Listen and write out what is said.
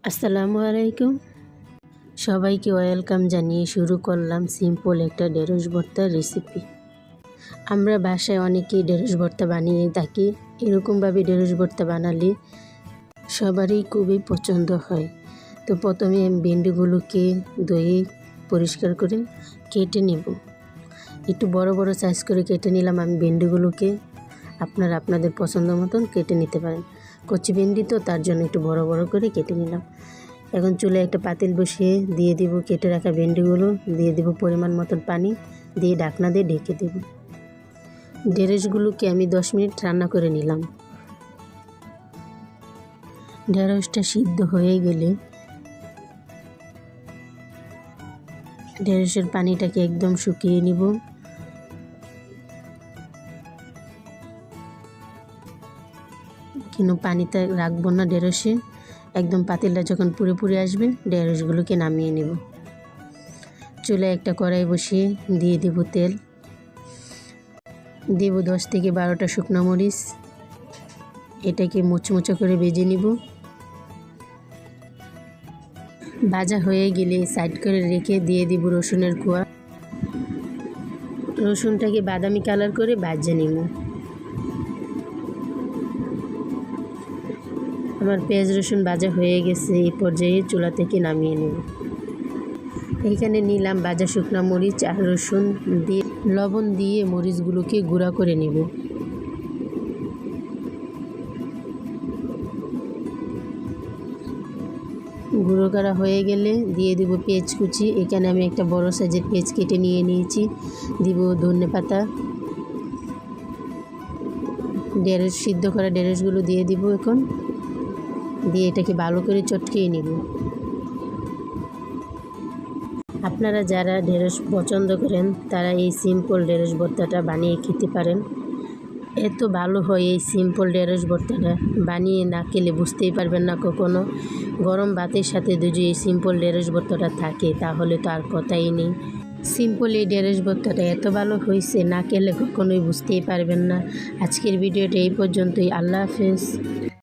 আসসালামু আলাইকুম। সবাইকে ওয়েলকাম জানিয়ে শুরু করলাম সিম্পল একটা ঢেঁড়স ভর্তার রেসিপি। আমরা বাসায় অনেকেই ঢেঁড়স ভর্তা বানিয়ে থাকি। এরকমভাবে ঢেঁড়স ভর্তা বানালে সবারই খুবই পছন্দ হয়। তো প্রথমে আমি ভেন্ডিগুলোকে ধুয়ে পরিষ্কার করে কেটে নেব। একটু বড় বড় সাইজ করে কেটে নিলাম আমি ভেন্ডিগুলোকে। আপনারা আপনাদের পছন্দ মতন কেটে নিতে পারেন। কচি ভেন্ডি তো তার জন্য একটু বড় বড় করে কেটে নিলাম। এখন চুলায় একটা পাতিল বসিয়ে দিয়ে দিব কেটে রাখা ভেন্ডিগুলো, দিয়ে দিব পরিমাণ মতন পানি, দিয়ে ঢাকনা দিয়ে ঢেকে দেব। ঢেঁড়সগুলোকে আমি 10 মিনিট রান্না করে নিলাম। ঢেঁড়সটা সিদ্ধ হয়ে গেলে ঢেঁড়সের পানিটাকে একদম শুকিয়ে নিব। কিন্তু পানিতে রাখবো না ঢেঁড়সে, একদম পাতিলটা যখন পুরোপুরি আসবে ঢেঁড়সগুলোকে নামিয়ে নেব। চুলায় একটা কড়াই বসিয়ে দিয়ে দেব তেল, দেব 10 থেকে 12টা শুকনো মরিচ। এটাকে মুচমুচো করে ভেজে নিব। ভাজা হয়ে গেলে সাইড করে রেখে দিয়ে দিব রসুনের কোয়া। রসুনটাকে বাদামি কালার করে ভেজে নিব। আমার পেঁয়াজ রসুন ভাজা হয়ে গেছে, এই পর্যায়ে চুলা থেকে নামিয়ে নেব। এইখানে নিলাম ভাজা শুকনো মরিচ আর রসুন দিয়ে লবণ দিয়ে মরিচগুলোকে গুঁড়া করে নেব। গুঁড়ো করা হয়ে গেলে দিয়ে দিব পেঁয়াজ কুচি। এখানে আমি একটা বড় সাইজের পেঁয়াজ কেটে নিয়ে নিয়েছি। দিব ধনেপাতা, ঢেঁড়স সিদ্ধ করা ঢেঁড়সগুলো দিয়ে দিব। এখন দিয়ে এটাকে ভালো করে চটকিয়ে নিব। আপনারা যারা ঢেঁড়স পছন্দ করেন তারা এই সিম্পল ঢেঁড়স ভর্তাটা বানিয়ে খেতে পারেন। এত ভালো হয় এই সিম্পল ঢেঁড়স ভর্তাটা, বানিয়ে না খেলে বুঝতেই পারবেন না কখনো। গরম ভাতের সাথে যদি এই সিম্পল ঢেঁড়স ভর্তাটা থাকে তাহলে তো আর কথাই নেই। সিম্পল এই ঢেঁড়স ভর্তাটা এত ভালো হয়েছে, না খেলে কখনোই বুঝতেই পারবেন না। আজকের ভিডিওটা এই পর্যন্তই। আল্লাহ হাফেজ।